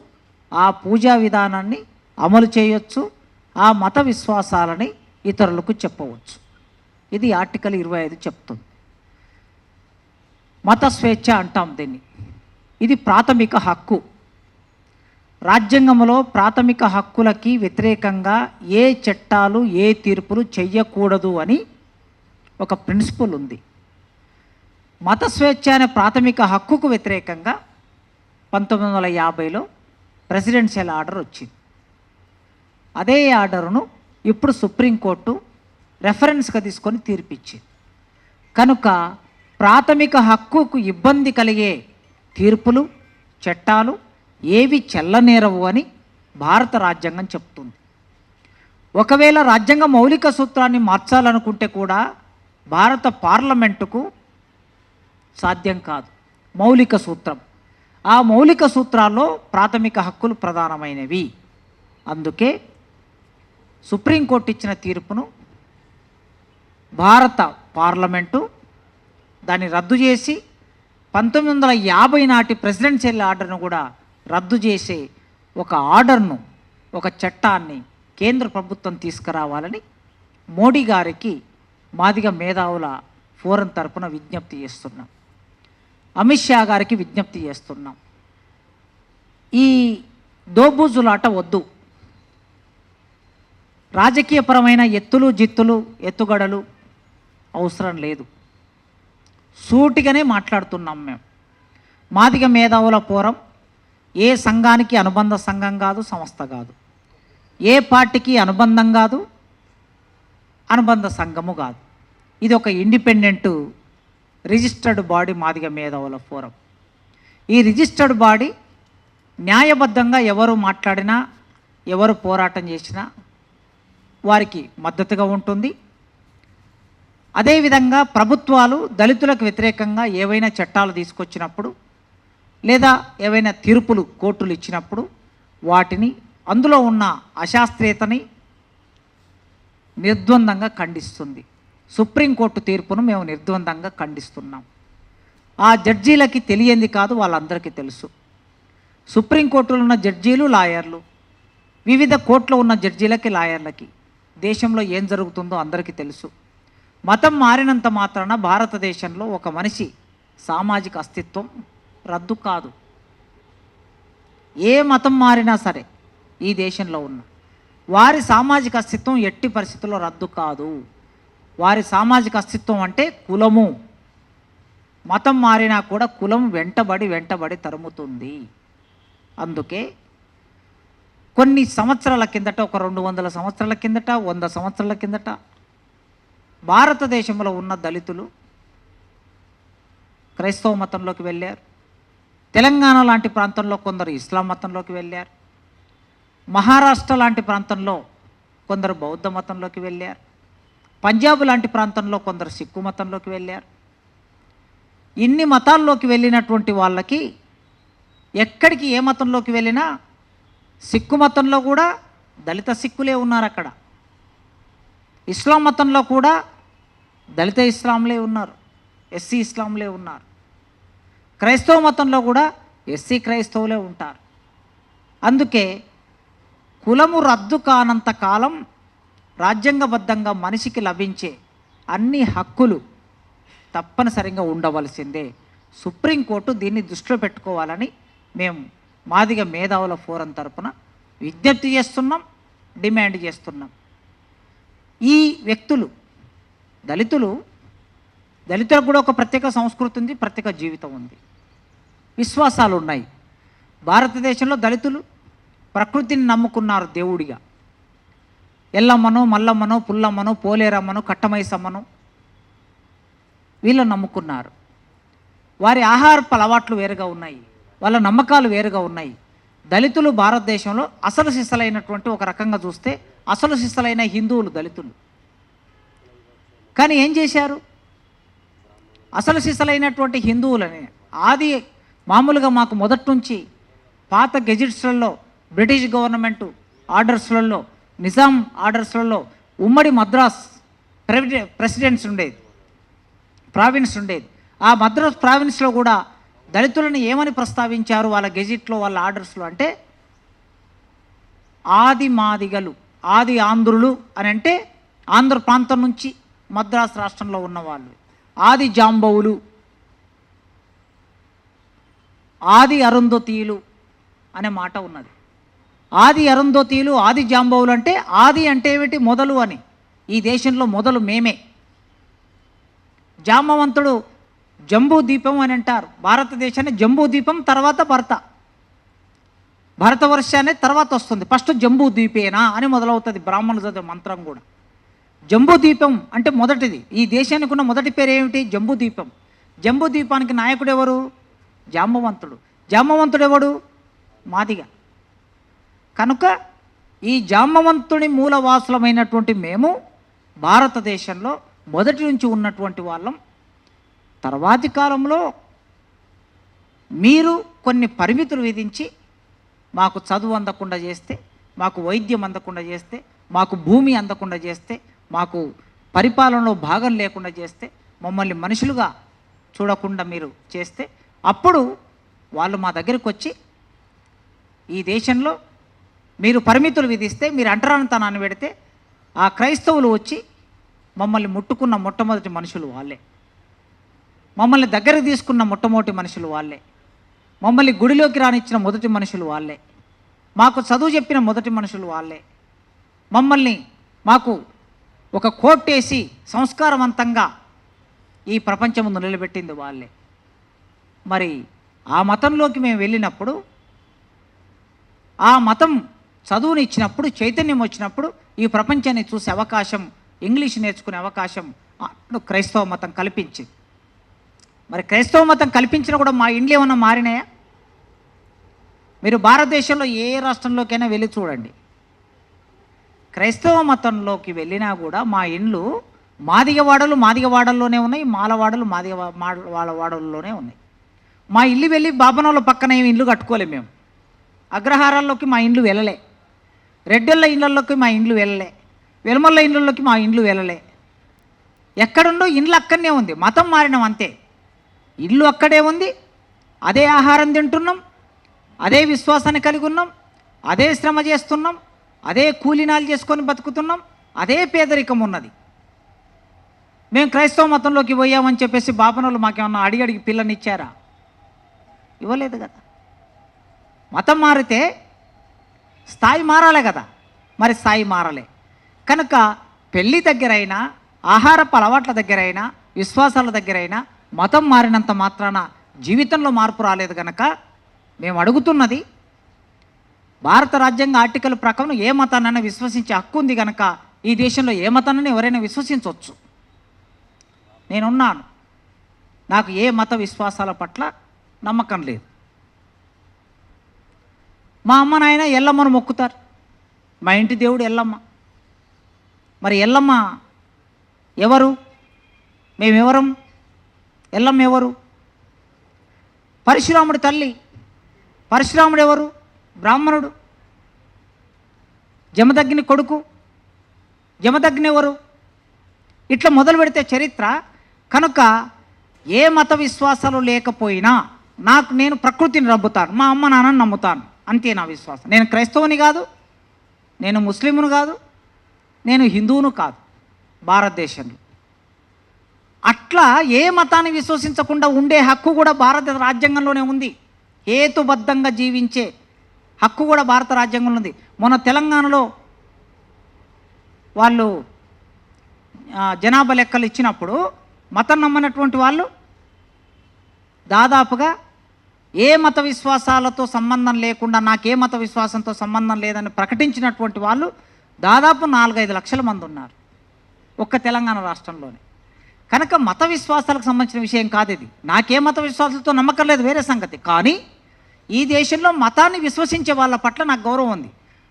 ఆ పూజా విధానాన్ని అమలు చేయొచ్చు, ఆ మత విశ్వాసాలని ఇతరులకు చెప్పవచ్చు. ఇది ఆర్టికల్ 25 చెప్తుంది. మత స్వేచ్ఛ అంటాం దీన్ని. ఇది ప్రాథమిక హక్కు. రాజ్యాంగంలో ప్రాథమిక హక్కులకి వ్యతిరేకంగా ఏ చట్టాలు ఏ తీర్పులు చెయ్యకూడదు అని ఒక ప్రిన్సిపల్ ఉంది. మత స్వేచ్ఛ అనే ప్రాథమిక హక్కుకు వ్యతిరేకంగా 1950లో ప్రెసిడెన్షియల్ ఆర్డర్ వచ్చింది. అదే ఆర్డర్ను ఇప్పుడు సుప్రీంకోర్టు రెఫరెన్స్గా తీసుకొని తీర్పిచ్చింది. కనుక ప్రాథమిక హక్కుకు ఇబ్బంది కలిగే తీర్పులు చట్టాలు ఏవి చెల్లనేరవు అని భారత రాజ్యాంగం చెప్తుంది. ఒకవేళ రాజ్యాంగ మౌలిక సూత్రాన్ని మార్చాలనుకుంటే కూడా భారత పార్లమెంటుకు సాధ్యం కాదు. మౌలిక సూత్రం, ఆ మౌలిక సూత్రాల్లో ప్రాథమిక హక్కులు ప్రధానమైనవి. అందుకే సుప్రీంకోర్టు ఇచ్చిన తీర్పును భారత పార్లమెంటు దాన్ని రద్దు చేసి 1950 నాటి ప్రెసిడెన్షియల్ ఆర్డర్ను కూడా రద్దు చేసే ఒక ఆర్డర్ను, ఒక చట్టాన్ని కేంద్ర ప్రభుత్వం తీసుకురావాలని మోడీ గారికి మాదిగ మేధావుల ఫోరం తరపున విజ్ఞప్తి చేస్తున్నాం. అమిత్ షా గారికి విజ్ఞప్తి చేస్తున్నాం. ఈ దోబూజులాట వద్దు. రాజకీయపరమైన ఎత్తులు జిత్తులు ఎత్తుగడలు అవసరం లేదు. సూటిగానే మాట్లాడుతున్నాం మేము. మాదిగ మేధావుల ఫోరం ఏ సంఘానికి అనుబంధ సంఘం కాదు, సంస్థ కాదు. ఏ పార్టీకి అనుబంధం కాదు, అనుబంధ సంఘము కాదు. ఇది ఒక ఇండిపెండెంట్ రిజిస్టర్డ్ బాడీ మాదిగ మేధావుల ఫోరం. ఈ రిజిస్టర్డ్ బాడీ న్యాయబద్ధంగా ఎవరు మాట్లాడినా ఎవరు పోరాటం చేసినా వారికి మద్దతుగా ఉంటుంది. అదేవిధంగా ప్రభుత్వాలు దళితులకు వ్యతిరేకంగా ఏవైనా చట్టాలు తీసుకొచ్చినప్పుడు లేదా ఏవైనా తీర్పులు కోర్టులు ఇచ్చినప్పుడు వాటిని, అందులో ఉన్న అశాస్త్రీయతని నిర్ద్వందంగా ఖండిస్తుంది. సుప్రీంకోర్టు తీర్పును మేము నిర్ద్వందంగా ఖండిస్తున్నాం. ఆ జడ్జీలకి తెలియంది కాదు, వాళ్ళందరికీ తెలుసు. సుప్రీంకోర్టులో ఉన్న జడ్జీలు లాయర్లు, వివిధ కోర్టులో ఉన్న జడ్జీలకి లాయర్లకి దేశంలో ఏం జరుగుతుందో అందరికీ తెలుసు. మతం మారినంత మాత్రాన భారతదేశంలో ఒక మనిషి సామాజిక అస్తిత్వం రద్దు కాదు. ఏ మతం మారినా సరే ఈ దేశంలో ఉన్న వారి సామాజిక అస్తిత్వం ఎట్టి పరిస్థితుల్లో రద్దు కాదు. వారి సామాజిక అస్తిత్వం అంటే కులము. మతం మారినా కూడా కులం వెంటబడి తరుముతుంది. అందుకే కొన్ని సంవత్సరాల కిందట, ఒక 200 సంవత్సరాల కిందట, 100 సంవత్సరాల కిందట భారతదేశంలో ఉన్న దళితులు క్రైస్తవ మతంలోకి వెళ్ళారు. తెలంగాణ లాంటి ప్రాంతంలో కొందరు ఇస్లాం మతంలోకి వెళ్ళారు. మహారాష్ట్ర లాంటి ప్రాంతంలో కొందరు బౌద్ధ మతంలోకి వెళ్ళారు. పంజాబ్ లాంటి ప్రాంతంలో కొందరు సిక్కు మతంలోకి వెళ్ళారు. ఇన్ని మతాల్లోకి వెళ్ళినటువంటి వాళ్ళకి ఎక్కడికి ఏ మతంలోకి వెళ్ళినా సిక్కు మతంలో కూడా దళిత సిక్కులే ఉన్నారు. అక్కడ ఇస్లాం మతంలో కూడా దళిత ఇస్లాంలే ఉన్నారు, ఎస్సీ ఇస్లాంలే ఉన్నారు. క్రైస్తవ మతంలో కూడా ఎస్సీ క్రైస్తవులే ఉంటారు. అందుకే కులము రద్దు కానంత కాలం రాజ్యాంగబద్ధంగా మనిషికి లభించే అన్ని హక్కులు తప్పనిసరిగా ఉండవలసిందే. సుప్రీంకోర్టు దీన్ని దృష్టిలో పెట్టుకోవాలని మేము మాదిగ మేధావుల ఫోరం తరపున విజ్ఞప్తి చేస్తున్నాం, డిమాండ్ చేస్తున్నాం. ఈ వ్యక్తులు దళితులకు కూడా ఒక ప్రత్యేక సంస్కృతి ఉంది, ప్రత్యేక జీవితం ఉంది, విశ్వాసాలు ఉన్నాయి. భారతదేశంలో దళితులు ప్రకృతిని నమ్ముకున్నారు దేవుడిగా. ఎల్లమ్మనో, మల్లమ్మనో, పుల్లమ్మనో, పోలేరమ్మనో, కట్టమైసమ్మనో వీళ్ళు నమ్ముకున్నారు. వారి ఆహారపు అలవాట్లు వేరుగా ఉన్నాయి, వాళ్ళ నమ్మకాలు వేరుగా ఉన్నాయి. దళితులు భారతదేశంలో అసలు సిసలైనటువంటి, ఒక రకంగా చూస్తే అసలు సిసలైన హిందువులు దళితులు. కానీ ఏం చేశారు? అసలు సిసలైనటువంటి హిందువులని ఆది మామూలుగా మాకు మొదటి నుంచి పాత గెజిట్స్లలో, బ్రిటిష్ గవర్నమెంట్ ఆర్డర్స్లలో, నిజాం ఆర్డర్స్లలో ఉమ్మడి మద్రాస్ ప్రెసిడెంట్స్ ఉండేది, ప్రావిన్స్ ఉండేది. ఆ మద్రాస్ ప్రావిన్స్లో కూడా దళితులను ఏమని ప్రస్తావించారు వాళ్ళ గెజిట్లో, వాళ్ళ ఆర్డర్స్లో అంటే ఆది మాదిగలు, ఆది ఆంధ్రులు అని అంటే ఆంధ్ర ప్రాంతం నుంచి మద్రాస్ రాష్ట్రంలో ఉన్నవాళ్ళు, ఆది జాంబవులు, ఆది అరుంధతీయులు అనే మాట ఉన్నది. ఆది అరుంధతీయులు, ఆది జాంబవులు అంటే ఆది అంటే ఏమిటి? మొదలు అని. ఈ దేశంలో మొదలు మేమే. జాంబవంతుడు జంబూ ద్వీపం అని అంటారు. భారతదేశాన్ని జంబూ ద్వీపం, తర్వాత భరతవర్ష అనే తర్వాత వస్తుంది. ఫస్ట్ జంబూ ద్వీపేనా అని మొదలవుతుంది బ్రాహ్మణులు చదివే మంత్రం కూడా. జంబూ ద్వీపం అంటే మొదటిది. ఈ దేశానికి ఉన్న మొదటి పేరు ఏమిటి? జంబూ ద్వీపం. జంబూ ద్వీపానికి నాయకుడు ఎవరు? జాంబవంతుడు. జాంబవంతుడు ఎవడు? మాదిగ. కనుక ఈ జాంబవంతుని మూలవాసులమైనటువంటి మేము భారతదేశంలో మొదటి నుంచి ఉన్నటువంటి వాళ్ళం. తర్వాతి కాలంలో మీరు కొన్ని పరిమితులు విధించి మాకు చదువు అందకుండా చేస్తే, మాకు వైద్యం అందకుండా చేస్తే, మాకు భూమి అందకుండా చేస్తే, మాకు పరిపాలనలో భాగం లేకుండా చేస్తే, మమ్మల్ని మనుషులుగా చూడకుండా మీరు చేస్తే, అప్పుడు వాళ్ళు మా దగ్గరికి వచ్చి ఈ దేశంలో మీరు పరిమితులు విధిస్తే, మీరు అంటరానితనాన్ని పెడితే, ఆ క్రైస్తవులు వచ్చి మమ్మల్ని ముట్టుకున్న మొట్టమొదటి మనుషులు వాళ్ళే. మమ్మల్ని దగ్గరకు తీసుకున్న మొట్టమొదటి మనుషులు వాళ్ళే. మమ్మల్ని గుడిలోకి రానిచ్చిన మొదటి మనుషులు వాళ్ళే. మాకు చదువు చెప్పిన మొదటి మనుషులు వాళ్ళే. మాకు ఒక కోట్టేసి సంస్కారవంతంగా ఈ ప్రపంచం ముందు నిలబెట్టింది వాళ్ళే. మరి ఆ మతంలోకి మేము వెళ్ళినప్పుడు, ఆ మతం చదువుని ఇచ్చినప్పుడు, చైతన్యం వచ్చినప్పుడు, ఈ ప్రపంచాన్ని చూసే అవకాశం, ఇంగ్లీష్ నేర్చుకునే అవకాశం క్రైస్తవ మతం కల్పించింది. మరి క్రైస్తవ మతం కల్పించినా కూడా మా ఇండ్లు ఏమన్నా మారినాయా? మీరు భారతదేశంలో ఏ రాష్ట్రంలోకైనా వెళ్ళి చూడండి. క్రైస్తవ మతంలోకి వెళ్ళినా కూడా మా ఇండ్లు మాదిగవాడల్లోనే ఉన్నాయి, మాలవాడలు వాడల్లోనే ఉన్నాయి. మా ఇల్లు వెళ్ళి బాపనోళ్ళ పక్కన ఏమి ఇల్లు కట్టుకోలేము మేము. అగ్రహారాల్లోకి మా ఇండ్లు వెళ్ళలే. రెడ్డెళ్ళ ఇళ్ళల్లోకి మా ఇండ్లు వెళ్ళలే. వెలమల్ల ఇళ్ళల్లోకి మా ఇండ్లు వెళ్ళలే. ఎక్కడుండో ఇండ్లు అక్కడనే ఉంది. మతం మారినాం అంతే. ఇల్లు అక్కడే ఉంది. అదే ఆహారం తింటున్నాం, అదే విశ్వాసాన్ని కలిగి ఉన్నాం, అదే శ్రమ చేస్తున్నాం, అదే కూలీనాలు చేసుకొని బతుకుతున్నాం, అదే పేదరికం ఉన్నది. మేము క్రైస్తవ మతంలోకి పోయామని చెప్పేసి బాపనోళ్ళు మాకేమన్నా అడిగి పిల్లనిచ్చారా? ఇవ్వలేదు కదా. మతం మారితే స్థాయి మారాలే కదా. మరి స్థాయి మారలే. కనుక పెళ్ళి దగ్గరైనా, ఆహారపు అలవాట్ల దగ్గరైనా, విశ్వాసాల దగ్గరైనా మతం మారినంత మాత్రాన జీవితంలో మార్పు రాలేదు. కనుక మేము అడుగుతున్నది, భారత రాజ్యాంగ ఆర్టికల్ ప్రకారం ఏ మతాన్నైనా విశ్వసించే హక్కు ఉంది. కనుక ఈ దేశంలో ఏ మతాన్నైనా ఎవరైనా విశ్వసించవచ్చు. నేనున్నాను. నాకు ఏ మత విశ్వాసాల పట్ల నమ్మకం లేదు. మా అమ్మ నాయన ఎల్లమ్మను మొక్కుతారు. మా ఇంటి దేవుడు ఎల్లమ్మ. మరి ఎల్లమ్మ ఎవరు? మేమెవరం? ఎల్లమ్మ ఎవరు? పరశురాముడి తల్లి. పరశురాముడు ఎవరు? బ్రాహ్మణుడు. జమదగ్ని కొడుకు. జమదగ్ని ఎవరు? ఇట్లా మొదలు పెడితే చరిత్ర కనుక ఏ మత విశ్వాసాలు లేకపోయినా నేను ప్రకృతిని నమ్ముతాను, మా అమ్మ నాన్నని నమ్ముతాను, అంతే నా విశ్వాసం. నేను క్రైస్తవుని కాదు, నేను ముస్లింను కాదు, నేను హిందువును కాదు భారతదేశంలో. అట్లా ఏ మతాన్ని విశ్వసించకుండా ఉండే హక్కు కూడా భారత రాజ్యాంగంలోనే ఉంది. హేతుబద్ధంగా జీవించే హక్కు కూడా భారత రాజ్యాంగంలో ఉంది. మొన్న తెలంగాణలో వాళ్ళు జనాభా లెక్కలు ఇచ్చినప్పుడు మతం నమ్మనటువంటి వాళ్ళు దాదాపుగా ఏ మత విశ్వాసాలతో సంబంధం లేకుండా నాకే మత విశ్వాసంతో సంబంధం లేదని ప్రకటించినటువంటి వాళ్ళు దాదాపు 4-5 లక్షల మంది ఉన్నారు ఒక్క తెలంగాణ రాష్ట్రంలోనే. కనుక మత విశ్వాసాలకు సంబంధించిన విషయం కాదు ఇది. నాకే మత విశ్వాసాలతో నమ్మకం లేదు, వేరే సంగతి. కానీ ఈ దేశంలో మతాన్ని విశ్వసించే వాళ్ళ పట్ల నాకు గౌరవం ఉంది,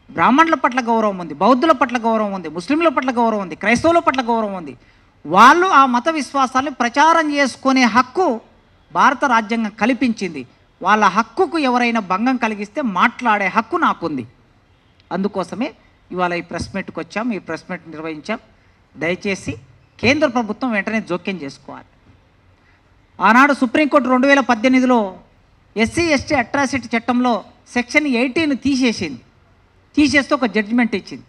బ్రాహ్మణుల పట్ల గౌరవం ఉంది, బౌద్ధుల పట్ల గౌరవం ఉంది, ముస్లింల పట్ల గౌరవం ఉంది, క్రైస్తవుల పట్ల గౌరవం ఉంది. వాళ్ళు ఆ మత విశ్వాసాన్ని ప్రచారం చేసుకునే హక్కు భారత రాజ్యాంగం కల్పించింది. వాళ్ళ హక్కుకు ఎవరైనా భంగం కలిగిస్తే మాట్లాడే హక్కు నాకుంది. అందుకోసమే ఇవాళ ఈ ప్రెస్ మీట్కి వచ్చాం, ఈ ప్రెస్ మీట్ నిర్వహించాం. దయచేసి కేంద్ర ప్రభుత్వం వెంటనే జోక్యం చేసుకోవాలి. ఆనాడు సుప్రీంకోర్టు 2018లో SC/ST అట్రాసిటీ చట్టంలో సెక్షన్ 18 తీసేస్తూ ఒక జడ్జిమెంట్ ఇచ్చింది.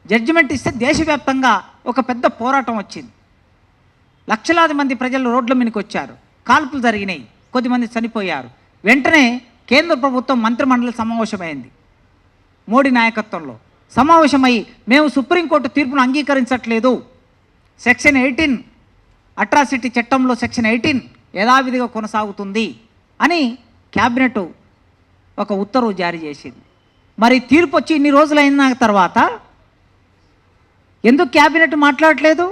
జడ్జిమెంట్ ఇస్తే దేశవ్యాప్తంగా ఒక పెద్ద పోరాటం వచ్చింది. లక్షలాది మంది ప్రజలు రోడ్ల మీదకి వచ్చారు, కాల్పులు జరిగినాయి, కొద్దిమంది చనిపోయారు. వెంటనే కేంద్ర ప్రభుత్వం మంత్రిమండలి సమావేశమైంది, మోడీ నాయకత్వంలో సమావేశమై మేము సుప్రీంకోర్టు తీర్పును అంగీకరించట్లేదు, సెక్షన్ 18 అట్రాసిటీ చట్టంలో సెక్షన్ 18 యథావిధిగా కొనసాగుతుంది అని క్యాబినెట్ ఒక ఉత్తర్వు జారీ చేసింది. మరి తీర్పు వచ్చి ఇన్ని రోజులైన తర్వాత ఎందుకు క్యాబినెట్ మాట్లాడట్లేదు?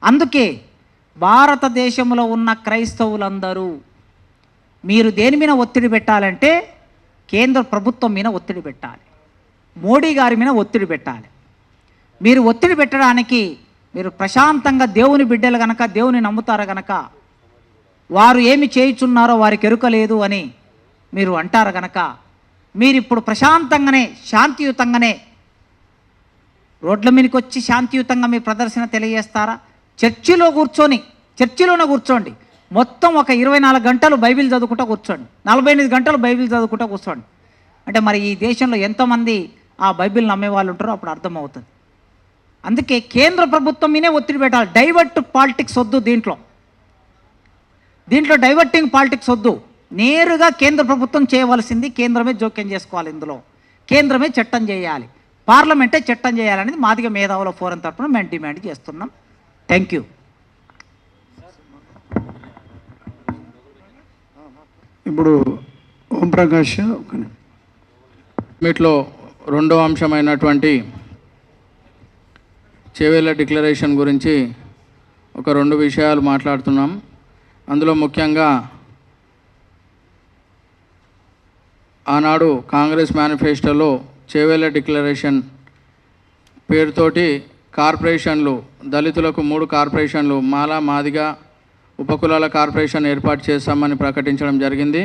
అందుకే భారతదేశంలో ఉన్న క్రైస్తవులందరూ మీరు దేని మీద ఒత్తిడి పెట్టాలంటే కేంద్ర ప్రభుత్వం మీద ఒత్తిడి పెట్టాలి, మోడీ గారి మీద ఒత్తిడి పెట్టాలి. మీరు ఒత్తిడి పెట్టడానికి మీరు ప్రశాంతంగా దేవుని బిడ్డలు గనక, దేవుని నమ్ముతారు గనక, వారు ఏమి చేయుచున్నారో వారికి ఎరుకలేదు అని మీరు అంటారు గనక, మీరు ఇప్పుడు ప్రశాంతంగానే శాంతియుతంగానే రోడ్ల మీదకి వచ్చి శాంతియుతంగా మీ ప్రదర్శన తెలియజేస్తారా? చర్చిలోనే కూర్చోండి, మొత్తం ఒక 24 గంటలు బైబిల్ చదువుకుంటూ కూర్చోండి, 48 గంటలు బైబిల్ చదువుకుంటూ కూర్చోండి. అంటే మరి ఈ దేశంలో ఎంతమంది ఆ బైబిల్ నమ్మే వాళ్ళు ఉంటారో అప్పుడు అర్థమవుతుంది. అందుకే కేంద్ర ప్రభుత్వం మీదే ఒత్తిడి పెట్టాలి. డైవర్ట్ పాలిటిక్స్ వద్దు, దీంట్లో డైవర్టింగ్ పాలిటిక్స్ వద్దు. నేరుగా కేంద్ర ప్రభుత్వం చేయవలసింది, కేంద్రమే జోక్యం చేసుకోవాలి. ఇందులో కేంద్రమే చట్టం చేయాలి, పార్లమెంటే చట్టం చేయాలనేది మాదిగ మేధావుల ఫోరం తరఫున మేము డిమాండ్ చేస్తున్నాం. Thank you. ఇప్పుడు ఓంప్రకాష్ మీట్లో రెండో అంశమైనటువంటి చేవేళ్ళ డిక్లరేషన్ గురించి ఒక 2 విషయాలు మాట్లాడుతున్నాం. అందులో ముఖ్యంగా ఆనాడు కాంగ్రెస్ మేనిఫెస్టోలో చేవేళ్ళ డిక్లరేషన్ పేరుతోటి కార్పొరేషన్లు, దళితులకు 3 కార్పొరేషన్లు, మాల, మాదిగ, ఉపకులాల కార్పొరేషన్ ఏర్పాటు చేస్తామని ప్రకటించడం జరిగింది.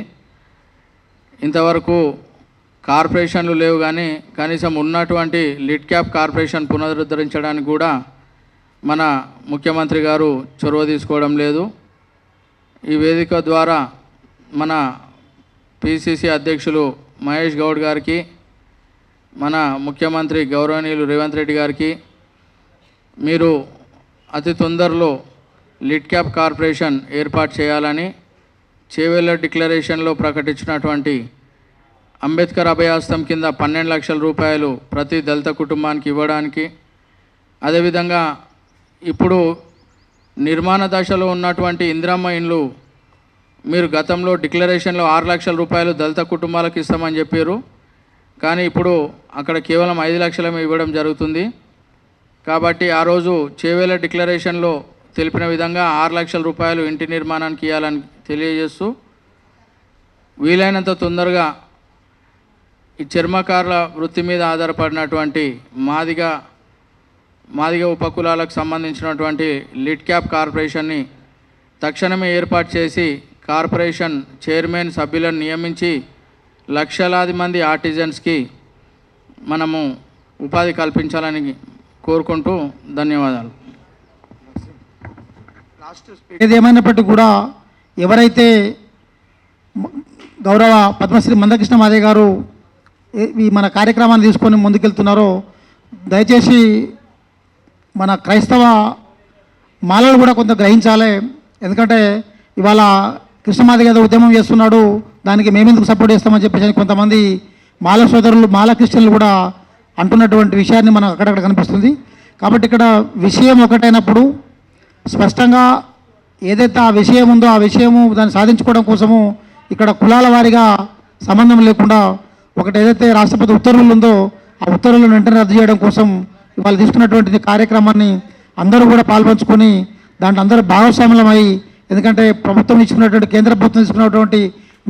ఇంతవరకు కార్పొరేషన్లు లేవు, కానీ కనీసం ఉన్నటువంటి లిడ్ క్యాప్ కార్పొరేషన్ పునరుద్ధరించడానికి కూడా మన ముఖ్యమంత్రి గారు చొరవ తీసుకోవడం లేదు. ఈ వేదిక ద్వారా మన పిసిసి అధ్యక్షులు మహేష్ గౌడ్ గారికి, మన ముఖ్యమంత్రి గౌరవనీయులు రేవంత్ రెడ్డి గారికి, మీరు అతి తొందరలో లిడ్ క్యాప్ కార్పొరేషన్ ఏర్పాటు చేయాలని, చేవేళ్ళ డిక్లరేషన్లో ప్రకటించినటువంటి అంబేద్కర్ అభయాస్తం కింద 12 లక్షల రూపాయలు ప్రతి దళిత కుటుంబానికి ఇవ్వడానికి, అదేవిధంగా ఇప్పుడు నిర్మాణ దశలో ఉన్నటువంటి ఇందిరమ్మ ఇండ్లు మీరు గతంలో డిక్లరేషన్లో 6 లక్షల రూపాయలు దళిత కుటుంబాలకు ఇస్తామని చెప్పారు, కానీ ఇప్పుడు అక్కడ కేవలం 5 లక్షలమే ఇవ్వడం జరుగుతుంది. కాబట్టి ఆ రోజు చేవేళ్ళ డిక్లరేషన్లో తెలిపిన విధంగా 6 లక్షల రూపాయలు ఇంటి నిర్మాణానికి ఇవ్వాలని తెలియజేస్తూ, వీలైనంత తొందరగా ఈ చర్మకారుల వృత్తి మీద ఆధారపడినటువంటి మాదిగ ఉపకులాలకు సంబంధించినటువంటి లిడ్ క్యాప్ కార్పొరేషన్ని తక్షణమే ఏర్పాటు చేసి కార్పొరేషన్ చైర్మన్ సభ్యులను నియమించి లక్షలాది మంది ఆర్టిజన్స్కి మనము ఉపాధి కల్పించాలని కోరుకుంటూ ధన్యవాదాలు. ఏదేమైనప్పటికీ కూడా ఎవరైతే గౌరవ పద్మశ్రీ మందకృష్ణ మాదే గారు ఈ మన కార్యక్రమాన్ని తీసుకొని ముందుకెళ్తున్నారో దయచేసి మన క్రైస్తవ మాలలు కూడా కొంత గ్రహించాలి. ఎందుకంటే ఇవాళ కృష్ణమాది గారు ఉద్యమం చేస్తున్నాడు, దానికి మేమెందుకు సపోర్ట్ చేస్తామని చెప్పేసి కొంతమంది మాల సోదరులు మాల క్రిస్టియన్లు కూడా అంటున్నటువంటి విషయాన్ని మనకు అక్కడక్కడ కనిపిస్తుంది. కాబట్టి ఇక్కడ విషయం ఒకటైనప్పుడు స్పష్టంగా ఏదైతే ఆ విషయం ఉందో ఆ విషయము దాన్ని సాధించుకోవడం కోసము ఇక్కడ కులాల వారీగా సంబంధం లేకుండా ఒకటి ఏదైతే రాష్ట్రపతి ఉత్తర్వులు ఉందో ఆ ఉత్తర్వులను వెంటనే రద్దు చేయడం కోసం ఇవాళ తీసుకున్నటువంటి కార్యక్రమాన్ని అందరూ కూడా పాల్పంచుకొని దాంట్లో అందరూ భాగస్వామ్యమై, ఎందుకంటే ప్రభుత్వం ఇచ్చుకున్నటువంటి కేంద్ర ప్రభుత్వం తీసుకున్నటువంటి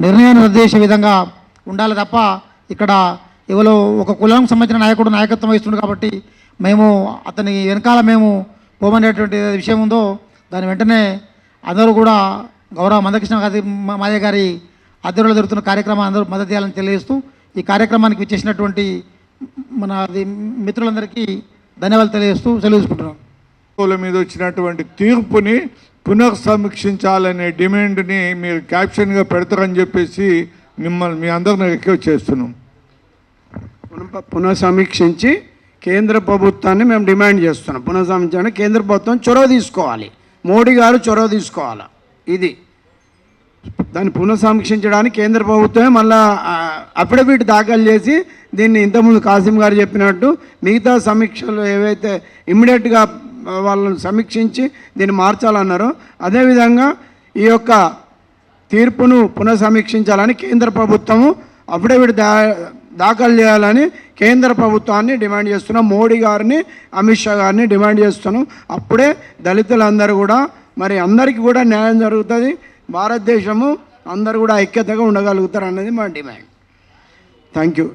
నిర్ణయాన్ని రద్దు చేసే విధంగా ఉండాలి తప్ప ఇక్కడ ఎవరో ఒక కులానికి సంబంధించిన నాయకుడు నాయకత్వం వహిస్తున్నాడు కాబట్టి మేము అతని వెనకాల మేము పోమనేటువంటి విషయం ఉందో దాని వెంటనే అందరూ కూడా గౌరవ మందకృష్ణ మాదే గారి ఆధ్వర్యంలో జరుగుతున్న కార్యక్రమాన్ని అందరూ మద్దతు చేయాలని తెలియజేస్తూ ఈ కార్యక్రమానికి విచ్చేసినటువంటి మన మిత్రులందరికీ ధన్యవాదాలు తెలియజేస్తూ సెలవు తీసుకుంటున్నాను. మీద వచ్చినటువంటి తీర్పుని పునఃసమీక్షించాలనే డిమాండ్ని మీరు క్యాప్షన్గా పెడతారని చెప్పేసి మిమ్మల్ని మీ అందరిని రిక్వెస్ట్ చేస్తున్నాం. పునఃసమీక్షించి కేంద్ర ప్రభుత్వాన్ని మేము డిమాండ్ చేస్తున్నాం. పునఃసమీక్షించడానికి కేంద్ర ప్రభుత్వం చొరవ తీసుకోవాలి, మోడీ గారు చొరవ తీసుకోవాలి. ఇది దాన్ని పునఃసమీక్షించడానికి కేంద్ర ప్రభుత్వమే మళ్ళా అఫిడవిట్ దాఖలు చేసి దీన్ని ఇంతకుముందు కాసిం గారు చెప్పినట్టు మిగతా సమీక్షలు ఏవైతే ఇమ్మీడియట్గా వాళ్ళని సమీక్షించి దీన్ని మార్చాలన్నారో అదేవిధంగా ఈ యొక్క తీర్పును పునఃసమీక్షించాలని కేంద్ర ప్రభుత్వము అఫిడవిట్ దాఖలు చేయాలని కేంద్ర ప్రభుత్వాన్ని డిమాండ్ చేస్తున్నాం. మోడీ గారిని అమిత్ షా గారిని డిమాండ్ చేస్తున్నాం. అప్పుడే దళితులందరూ కూడా మరి అందరికీ కూడా న్యాయం జరుగుతుంది, భారతదేశము అందరూ కూడా ఐక్యతగా ఉండగలుగుతారు అన్నది మా డిమాండ్. Thank you.